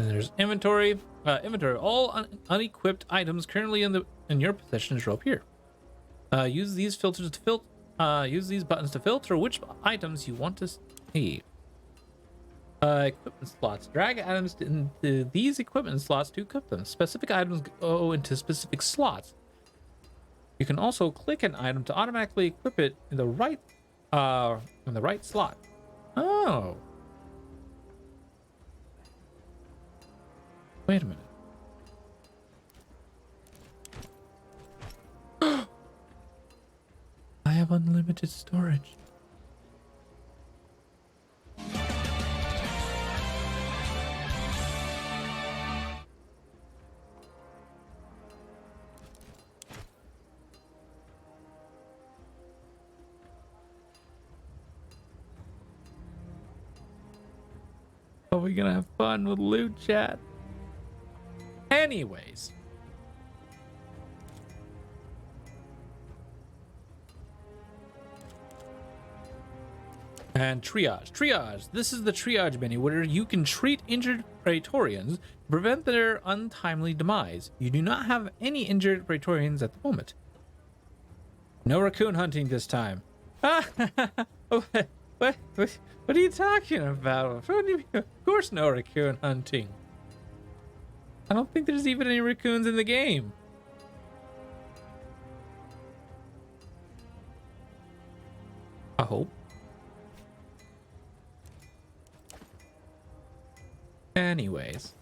And there's inventory. Inventory. All unequipped items currently in your possession show up here. Use these filters to use these buttons to filter which items you want to see. Equipment slots. Drag items into these equipment slots to equip them. Specific items go into specific slots. You can also click an item to automatically equip it in the right slot. Oh. Wait a minute. I have unlimited storage. Are we gonna have fun with loot chat? Anyways. And triage. Triage. This is the triage menu where you can treat injured Praetorians to prevent their untimely demise. You do not have any injured Praetorians at the moment. No raccoon hunting this time. What are you talking about? Of course no raccoon hunting. I don't think there's even any raccoons in the game. I hope. Anyways.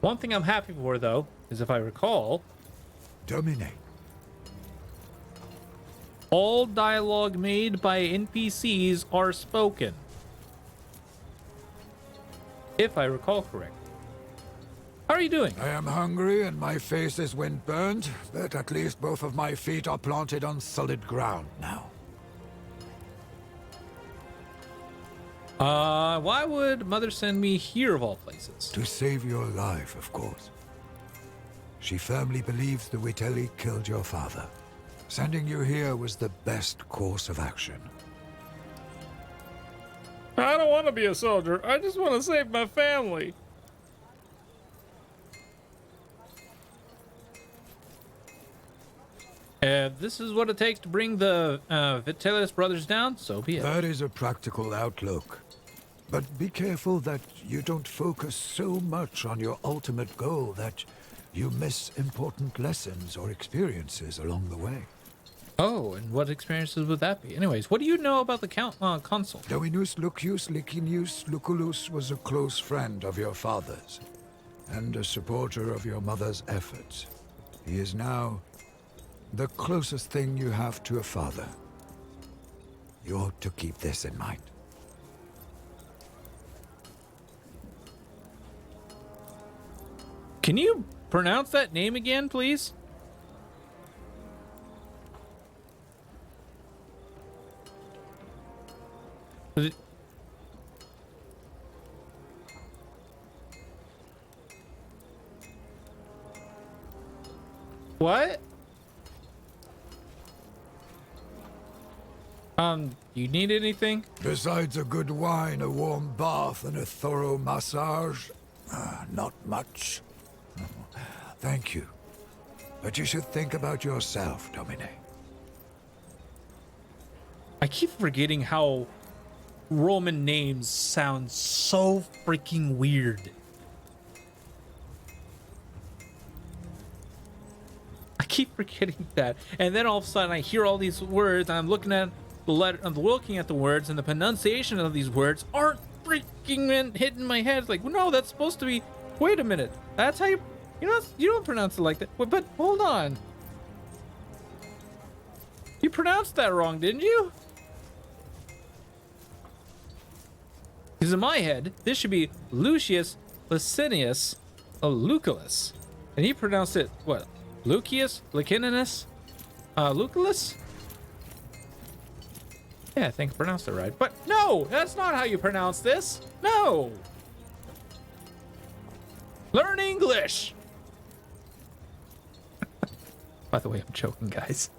One thing I'm happy for, though, is if I recall... Domine. All dialogue made by NPCs are spoken. If I recall correctly. How are you doing? I am hungry and my face is wind-burned, but at least both of my feet are planted on solid ground now. Why would Mother send me here of all places? To save your life, of course. She firmly believes the Witeli killed your father. Sending you here was the best course of action. I don't want to be a soldier. I just want to save my family. If this is what it takes to bring the Vitellius brothers down, so be it. That is a practical outlook. But be careful that you don't focus so much on your ultimate goal that you miss important lessons or experiences along the way. Oh, and what experiences would that be? Anyways, what do you know about the consul? Dominus Lucius Licinius Lucullus was a close friend of your father's, and a supporter of your mother's efforts. He is now the closest thing you have to a father. You ought to keep this in mind. Can you pronounce that name again, please? What? You need anything? Besides a good wine, a warm bath, and a thorough massage, not much. Thank you. But you should think about yourself, Domine. I keep forgetting how Roman names sound so freaking weird. I keep forgetting that. And then all of a sudden I hear all these words and I'm looking at the letter, I'm looking at the words, and the pronunciation of these words aren't freaking hitting my head. It's like, no, that's supposed to be, wait a minute. That's how you don't pronounce it like that. Wait, but hold on. You pronounced that wrong, didn't you? Because in my head, this should be Lucius Licinius Lucullus. And he pronounced it, what? Lucius Licinius Lucullus? Yeah, I think I pronounced it right. But no, that's not how you pronounce this. No. Learn English. By the way, I'm joking, guys.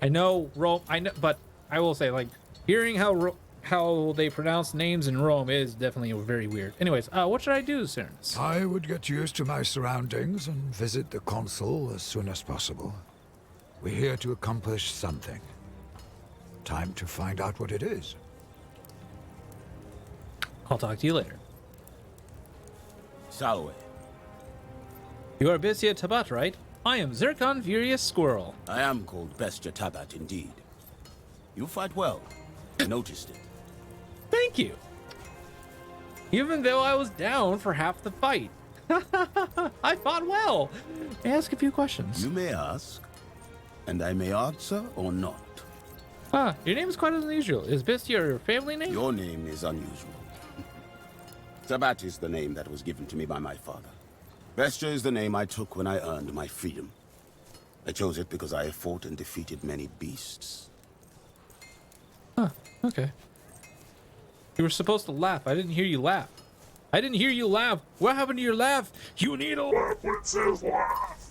I know Rome. I know, but I will say, like, hearing how they pronounce names in Rome is definitely very weird. Anyways, what should I do, Cernus? I would get used to my surroundings and visit the consul as soon as possible. We're here to accomplish something. Time to find out what it is. I'll talk to you later. Salwe. You are Bestia Tabat, right? I am Zircon Furious Squirrel. I am called Bestia Tabat indeed. You fight well. I noticed it. Thank you. Even though I was down for half the fight. I fought well. May I ask a few questions? You may ask, and I may answer or not. Your name is quite unusual. Is this your family name? Your name is unusual. Tabat is the name that was given to me by my father. Bestia is the name I took when I earned my freedom. I chose it because I have fought and defeated many beasts. Okay. You were supposed to laugh. I didn't hear you laugh. I didn't hear you laugh. What happened to your laugh? You need a laugh. What says laugh?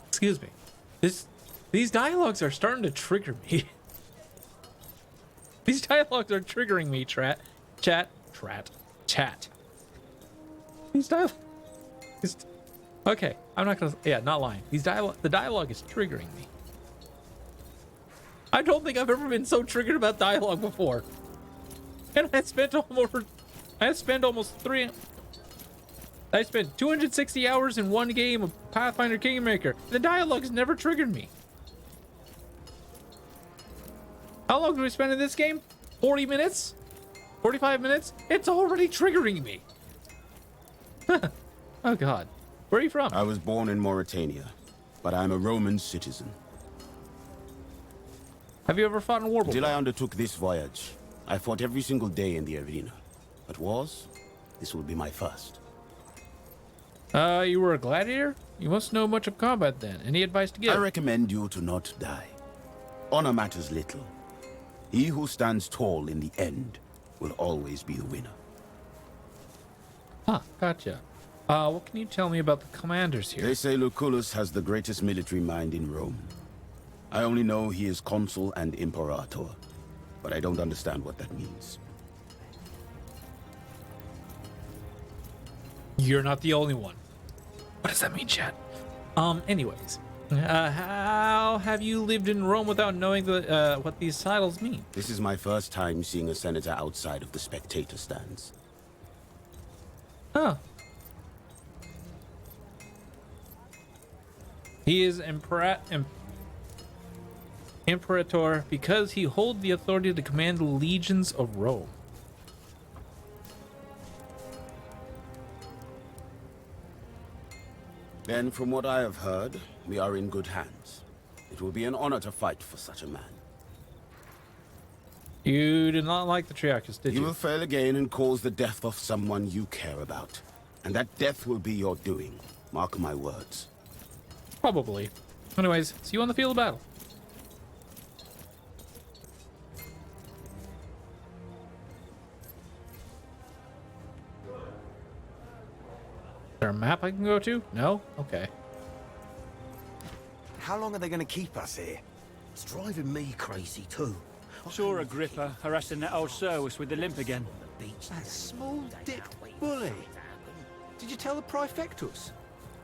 Excuse me. These dialogues are starting to trigger me. These dialogues are triggering me, chat. These dialogues. Okay, I'm not gonna. Yeah, not lying. The dialogue is triggering me. I don't think I've ever been so triggered about dialogue before. And I spent I spent 260 hours in one game of Pathfinder Kingmaker. The dialogue has never triggered me. How long do we spend in this game? 40 minutes? 45 minutes? It's already triggering me. Oh god. Where are you from? I was born in Mauritania, but I'm a Roman citizen. Have you ever fought in war before? Until I undertook this voyage, I fought every single day in the arena. But wars? This will be my first. You were a gladiator? You must know much of combat then. Any advice to give? I recommend you to not die. Honor matters little. He who stands tall in the end will always be the winner. Huh, gotcha. What can you tell me about the commanders here? They say Lucullus has the greatest military mind in Rome. I only know he is consul and imperator, but I don't understand what that means. You're not the only one. What does that mean, chat? Anyways. How have you lived in Rome without knowing what these titles mean? This is my first time seeing a senator outside of the spectator stands. Huh. He is Imperator because he holds the authority to command the legions of Rome. Then, from what I have heard, we are in good hands. It will be an honor to fight for such a man. You did not like the Triarchus, did you? You will fail again and cause the death of someone you care about. And that death will be your doing. Mark my words. Probably. Anyways, see you on the field of battle. Is there a map I can go to? No? Okay. How long are they going to keep us here? It's driving me crazy too. Saw Agrippa harassing that old Servus with the limp again. That small dick bully. Did you tell the Praefectus?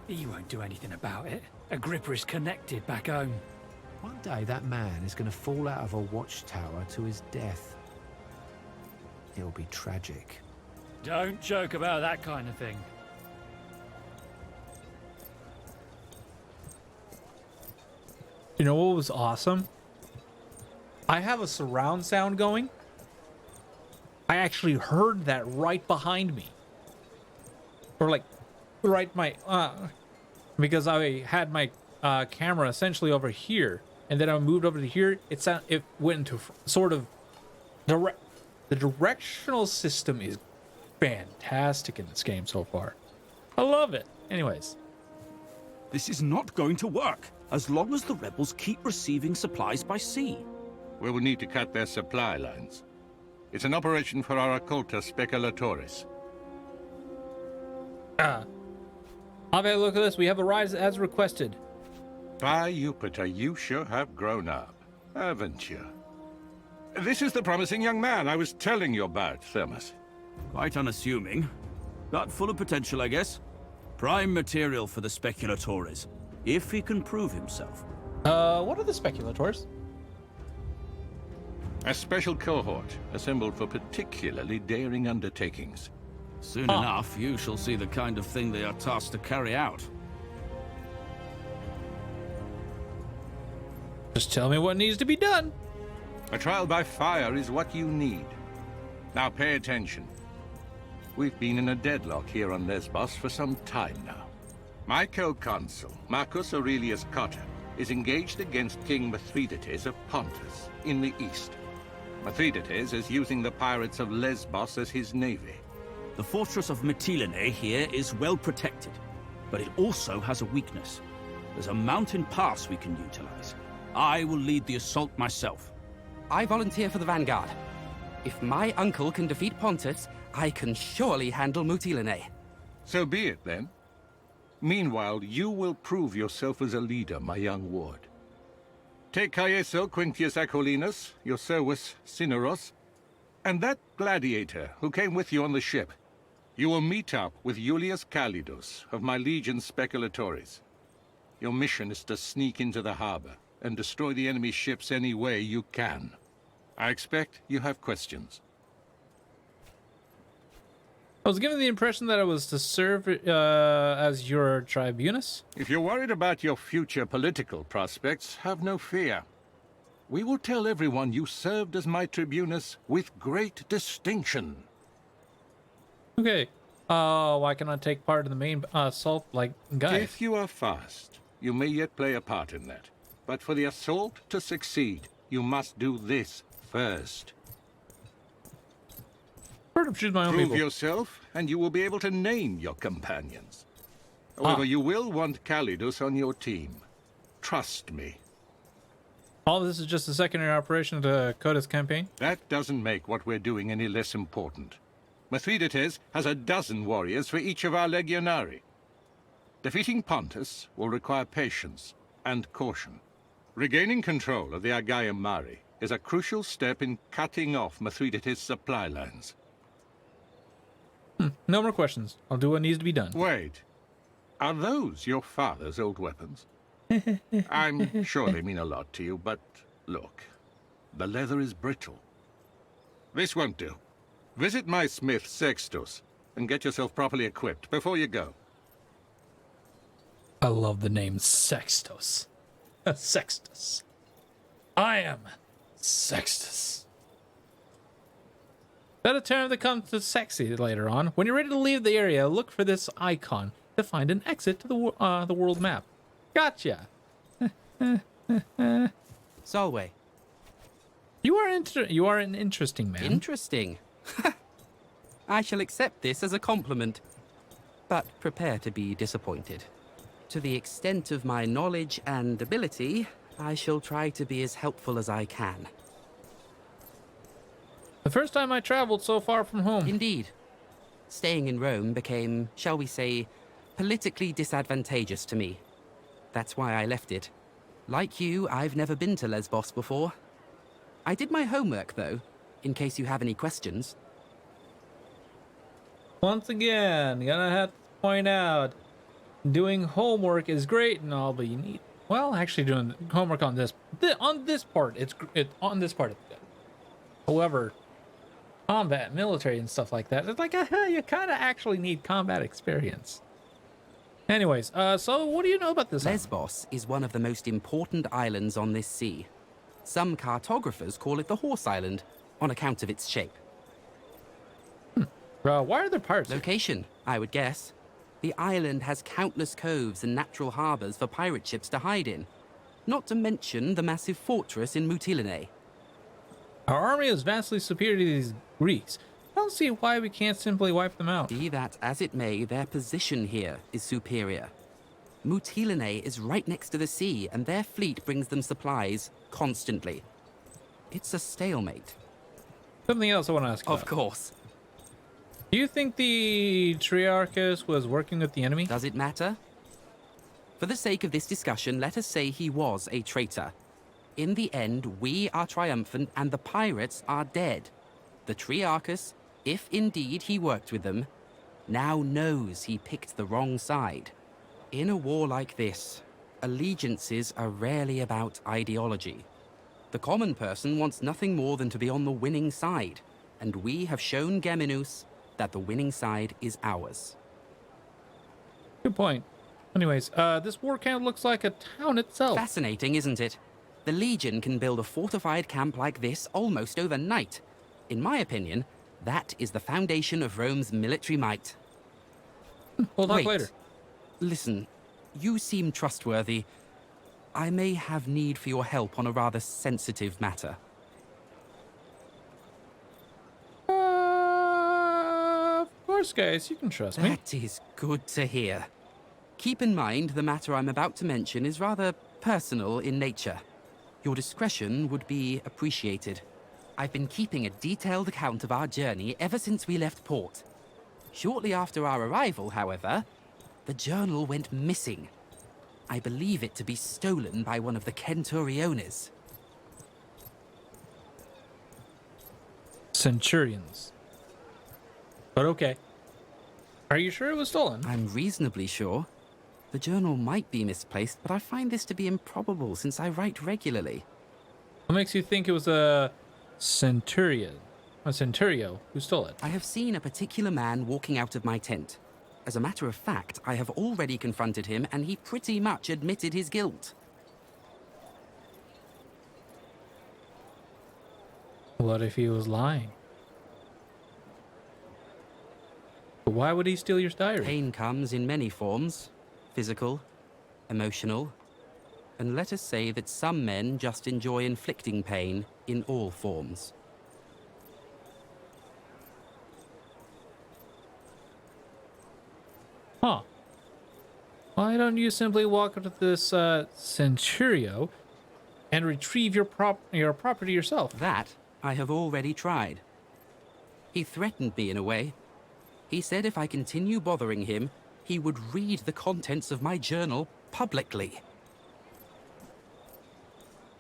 He won't do anything about it. Agrippa is connected back home. One day that man is going to fall out of a watchtower to his death. It'll be tragic. Don't joke about that kind of thing. You know what was awesome? I have a surround sound going. I actually heard that right behind me. Or like, right my, because I had my camera essentially over here, and then I moved over to here. It went into sort of the directional system is fantastic in this game so far. I love it. Anyways. This is not going to work, as long as the rebels keep receiving supplies by sea. We will need to cut their supply lines. It's an operation for our occulta speculatoris. Ave Lucullus, we have arrived as requested. By Jupiter, you sure have grown up, haven't you? This is the promising young man I was telling you about, Thermus. Quite unassuming, but full of potential, I guess. Prime material for the Speculatores, if he can prove himself. What are the Speculators? A special cohort assembled for particularly daring undertakings. Soon enough, you shall see the kind of thing they are tasked to carry out. Just tell me what needs to be done. A trial by fire is what you need. Now pay attention. We've been in a deadlock here on Lesbos for some time now. My co-consul, Marcus Aurelius Cotta, is engaged against King Mithridates of Pontus in the east. Mithridates is using the pirates of Lesbos as his navy. The fortress of Mytilene here is well protected, but it also has a weakness. There's a mountain pass we can utilize. I will lead the assault myself. I volunteer for the vanguard. If my uncle can defeat Pontus, I can surely handle Mytilene. So be it, then. Meanwhile, you will prove yourself as a leader, my young ward. Take Caeso Quintius Acollinus, your Servus Cineros, and that gladiator who came with you on the ship. You will meet up with Julius Calidus of my legion Speculatores. Your mission is to sneak into the harbor and destroy the enemy ships any way you can. I expect you have questions. I was given the impression that I was to serve as your tribunus. If you're worried about your future political prospects, have no fear. We will tell everyone you served as my tribunus with great distinction. Okay. Why can I take part in the main assault like guys? If you are fast, you may yet play a part in that. But for the assault to succeed, you must do this first. Choose my own Prove people. yourself, and you will be able to name your companions. However, you will want Calidus on your team. Trust me. All this is just a secondary operation to Coda's campaign? That doesn't make what we're doing any less important. Mithridates has a dozen warriors for each of our legionari. Defeating Pontus will require patience and caution. Regaining control of the Aegaeum Mare is a crucial step in cutting off Mithridates' supply lines. No more questions. I'll do what needs to be done. Wait. Are those your father's old weapons? I'm sure they mean a lot to you, but look. The leather is brittle. This won't do. Visit my smith, Sextus, and get yourself properly equipped before you go. I love the name Sextus. Sextus. I am Sextus. That a term that comes to sexy later on. When you're ready to leave the area, look for this icon to find an exit to the world map. Gotcha. Solway. You are an interesting man. Interesting. I shall accept this as a compliment, but prepare to be disappointed. To the extent of my knowledge and ability, I shall try to be as helpful as I can. The first time I traveled so far from home. Indeed. Staying in Rome became, shall we say, politically disadvantageous to me. That's why I left it. Like you, I've never been to Lesbos before. I did my homework, though, in case you have any questions. Once again, gonna have to point out, doing homework is great and all, but you need, well, actually doing homework on this part, it's on this part. However, combat, military, and stuff like that, it's like you kind of actually need combat experience. Anyways, so what do you know about this island? Lesbos is one of the most important islands on this sea. Some cartographers call it the Horse Island, on account of its shape. Why are there pirates? Location, I would guess. The island has countless coves and natural harbors for pirate ships to hide in. Not to mention the massive fortress in Mytilene. Our army is vastly superior to these Greeks. I don't see why we can't simply wipe them out. Be that as it may, their position here is superior. Mytilene is right next to the sea, and their fleet brings them supplies constantly. It's a stalemate. Something else I want to ask you Of course. Do you think the Triarchus was working with the enemy? Does it matter? For the sake of this discussion, let us say he was a traitor. In the end, we are triumphant and the pirates are dead. The Triarchus, if indeed he worked with them, now knows he picked the wrong side. In a war like this, allegiances are rarely about ideology. The common person wants nothing more than to be on the winning side, and we have shown Geminus that the winning side is ours. Good point. Anyways, this war camp looks like a town itself. Fascinating, isn't it? The Legion can build a fortified camp like this almost overnight. In my opinion, that is the foundation of Rome's military might. We'll talk later. Listen, you seem trustworthy. I may have need for your help on a rather sensitive matter. Of course, guys, you can trust me. That is good to hear. Keep in mind the matter I'm about to mention is rather personal in nature. Your discretion would be appreciated. I've been keeping a detailed account of our journey ever since we left port. Shortly after our arrival, however, the journal went missing. I believe it to be stolen by one of the Centuriones. Centurions. But okay. Are you sure it was stolen? I'm reasonably sure. The journal might be misplaced, but I find this to be improbable since I write regularly. What makes you think it was a centurion? A centurio who stole it? I have seen a particular man walking out of my tent. As a matter of fact, I have already confronted him and he pretty much admitted his guilt. What if he was lying? But why would he steal your diary? Pain comes in many forms. Physical, emotional, and let us say that some men just enjoy inflicting pain in all forms. Huh. Why don't you simply walk up to this Centurio and retrieve your property yourself? That I have already tried. He threatened me in a way. He said if I continue bothering him, he would read the contents of my journal publicly.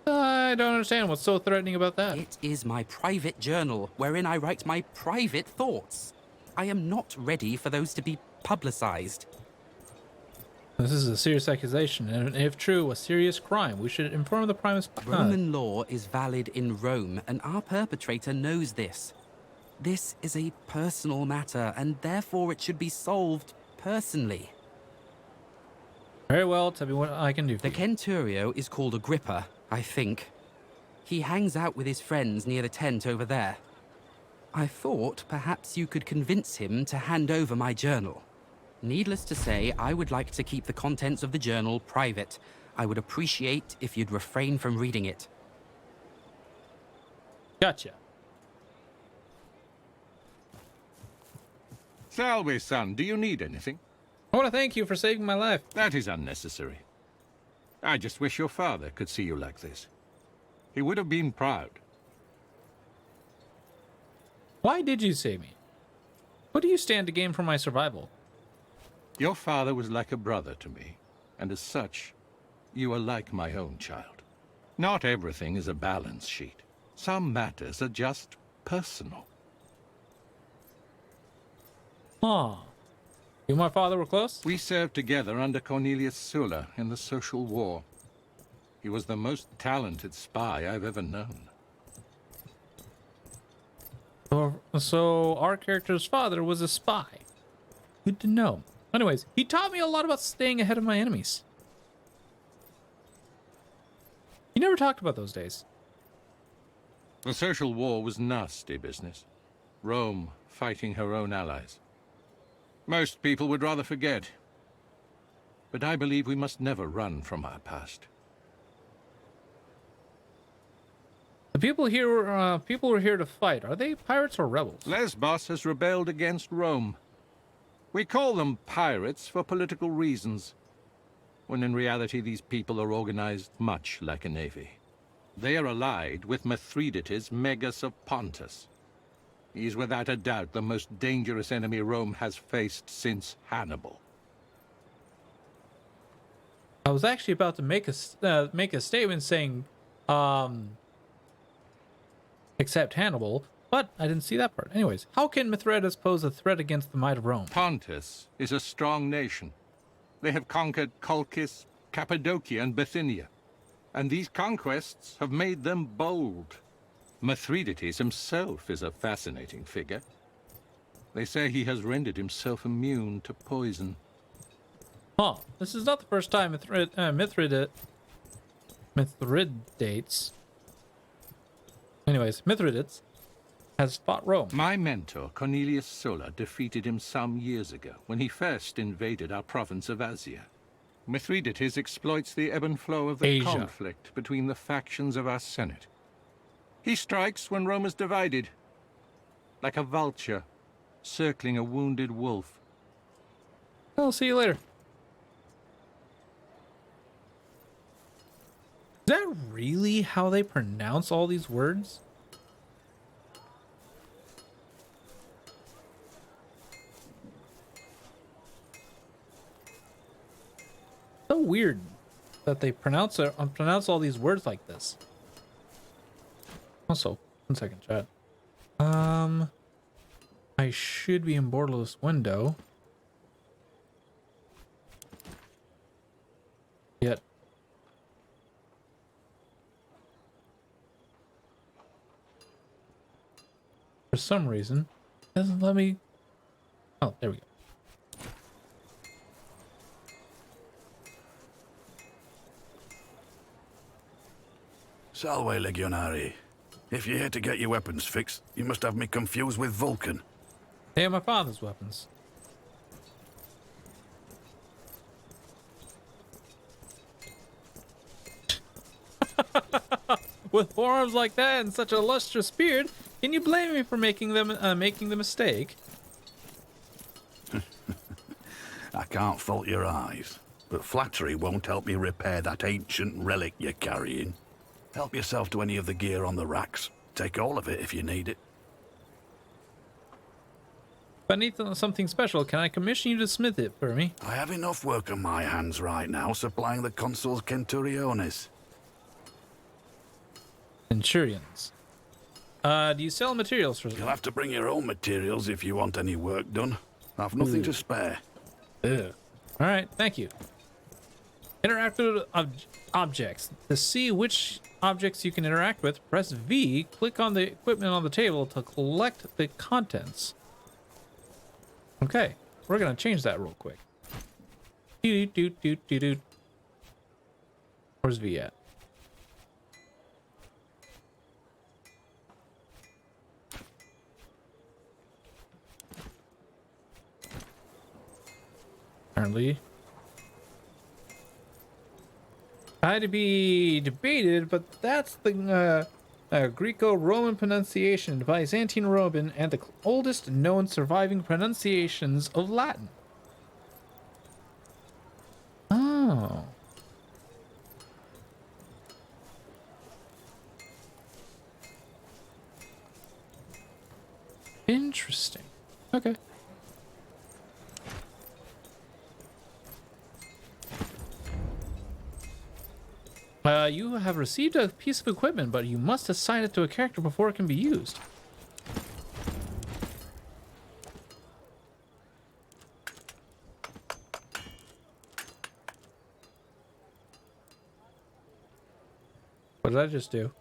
I don't understand what's so threatening about that. It is my private journal, wherein I write my private thoughts. I am not ready for those to be publicized. This is a serious accusation, and if true, a serious crime. We should inform the Primus. Roman law is valid in Rome, and our perpetrator knows this. This is a personal matter, and therefore it should be solved personally. Very well, tell me what I can do for The you. Centurio is called Agrippa, I think. He hangs out with his friends near the tent over there. I thought perhaps you could convince him to hand over my journal. Needless to say, I would like to keep the contents of the journal private. I would appreciate if you'd refrain from reading it. Gotcha. Salve, son, do you need anything? I want to thank you for saving my life. That is unnecessary. I just wish your father could see you like this. He would have been proud. Why did you save me? What do you stand to gain from my survival? Your father was like a brother to me, and as such, you are like my own child. Not everything is a balance sheet. Some matters are just personal. Huh. You and my father were close? We served together under Cornelius Sulla in the Social War. He was the most talented spy I've ever known. So our character's father was a spy. Good to know. Anyways, he taught me a lot about staying ahead of my enemies. He never talked about those days. The Social War was nasty business. Rome fighting her own allies. Most people would rather forget. But I believe we must never run from our past. The people here, people who are here to fight, are they pirates or rebels? Lesbos has rebelled against Rome. We call them pirates for political reasons, when in reality these people are organized much like a navy. They are allied with Mithridates, Megas of Pontus. He's without a doubt the most dangerous enemy Rome has faced since Hannibal. I was actually about to make a statement saying, except Hannibal, but I didn't see that part. Anyways, how can Mithridates pose a threat against the might of Rome? Pontus is a strong nation. They have conquered Colchis, Cappadocia, and Bithynia. And these conquests have made them bold. Mithridates himself is a fascinating figure. They say he has rendered himself immune to poison. Huh. This is not the first time Mithridates has fought Rome. My mentor, Cornelius Sulla, defeated him some years ago when he first invaded our province of Asia. Mithridates exploits the ebb and flow of the Asia. conflict between the factions of our Senate. He strikes when Rome is divided, like a vulture circling a wounded wolf. I'll see you later. Is that really how they pronounce all these words? So weird that they pronounce all these words like this. Also, 1 second, chat. I should be in borderless window. Yet. For some reason, it doesn't let me. Oh, there we go. Salve, Legionari. If you're here to get your weapons fixed, you must have me confused with Vulcan. They are my father's weapons. With forearms like that and such a lustrous beard, can you blame me for making the mistake? I can't fault your eyes, but flattery won't help me repair that ancient relic you're carrying. Help yourself to any of the gear on the racks. Take all of it if you need it. If I need something special, can I commission you to smith it for me? I have enough work on my hands right now supplying the consuls Centuriones. Centurions. Do you sell materials for them? You'll have to bring your own materials if you want any work done. I've nothing to spare. Ugh. All right, thank you. Interact with objects. To see which objects you can interact with, press V, click on the equipment on the table to collect the contents. Okay, we're gonna change that real quick. Where's V at? Apparently. Had to be debated, but that's the Greco-Roman pronunciation, Byzantine Roman, and the oldest known surviving pronunciations of Latin. Oh. Interesting. Okay. You have received a piece of equipment, but you must assign it to a character before it can be used. What did I just do?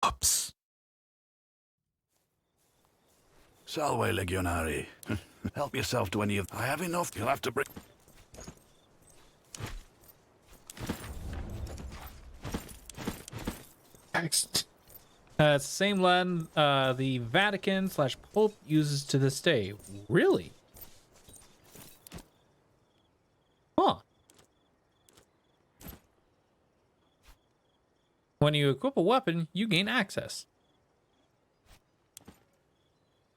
Ups. Salve, Legionari. Help yourself to any of... I have enough. You'll have to bring... It's the same Latin the Vatican/Pope uses to this day. Really? Huh. When you equip a weapon, you gain access.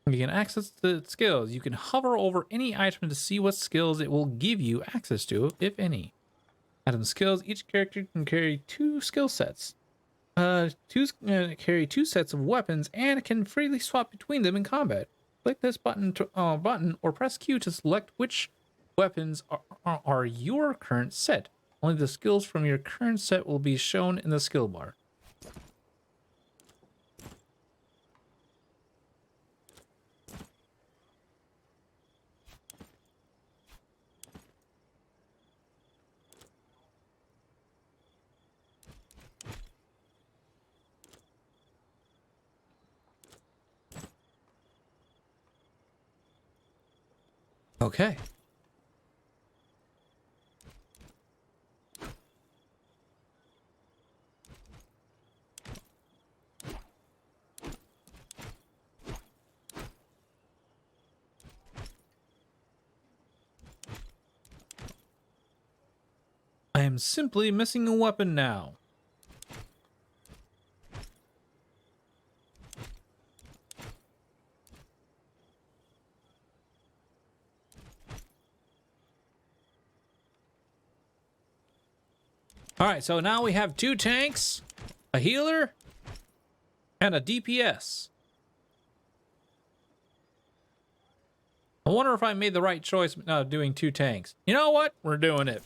You can access the skills. You can hover over any item to see what skills it will give you access to, if any. Item skills. Each character can carry 2 skill sets. Carry 2 sets of weapons and can freely swap between them in combat. Click this button or press Q to select which weapons are your current set. Only the skills from your current set will be shown in the skill bar. Okay. I am simply missing a weapon now. All right, so now we have 2 tanks, a healer, and a DPS. I wonder if I made the right choice doing 2 tanks. You know what? We're doing it.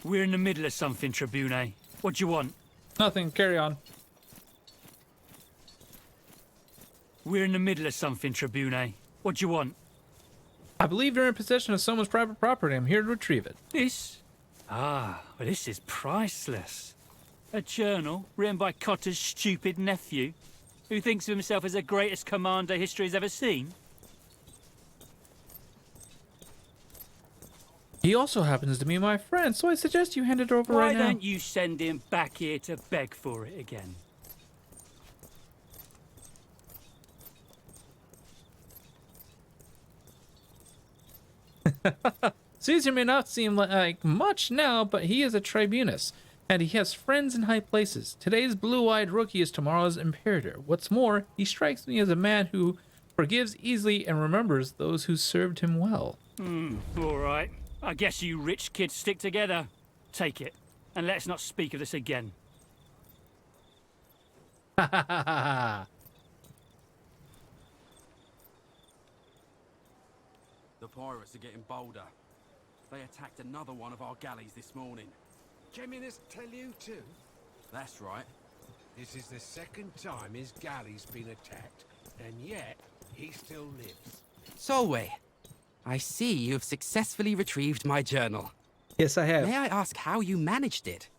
We're in the middle of something, Tribune. What do you want? Nothing, carry on. We're in the middle of something, Tribune. What do you want? I believe you're in possession of someone's private property. I'm here to retrieve it. This? Ah, well, this is priceless. A journal written by Cotter's stupid nephew, who thinks of himself as the greatest commander history has ever seen. He also happens to be my friend, so I suggest you hand it over right now. Why don't you send him back here to beg for it again? Caesar may not seem like much now, but he is a tribunus, and he has friends in high places. Today's blue-eyed rookie is tomorrow's imperator. What's more, he strikes me as a man who forgives easily and remembers those who served him well. All right. I guess you rich kids stick together. Take it, and let's not speak of this again. Ha ha ha ha. The pirates are getting bolder. They attacked another one of our galleys this morning. Geminus tell you too? That's right. This is the second time his galley's been attacked, and yet he still lives. Solway, I see you've successfully retrieved my journal. Yes, I have. May I ask how you managed it?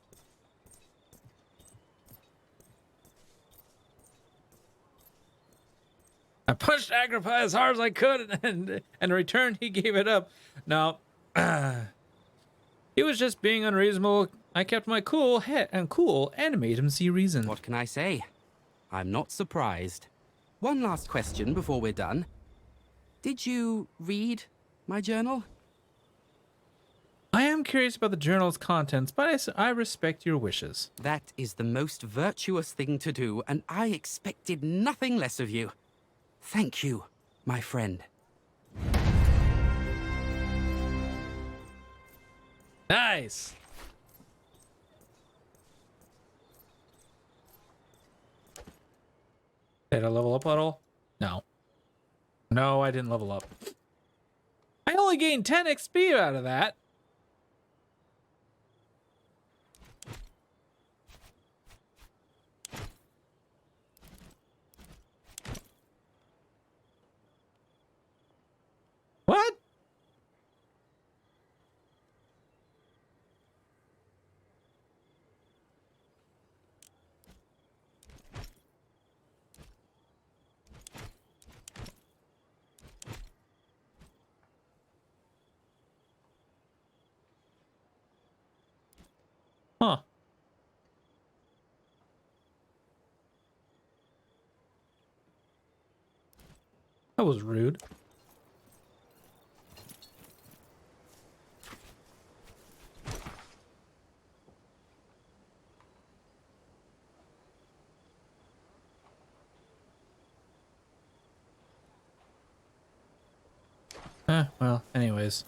I pushed Agrippa as hard as I could, and in return, he gave it up. Now, he was just being unreasonable. I kept my cool and made him see reason. What can I say? I'm not surprised. One last question before we're done. Did you read my journal? I am curious about the journal's contents, but I respect your wishes. That is the most virtuous thing to do, and I expected nothing less of you. Thank you, my friend. Nice. Did I level up at all? No. No, I didn't level up. I only gained 10 XP out of that. What? Huh. That was rude. Well, anyways.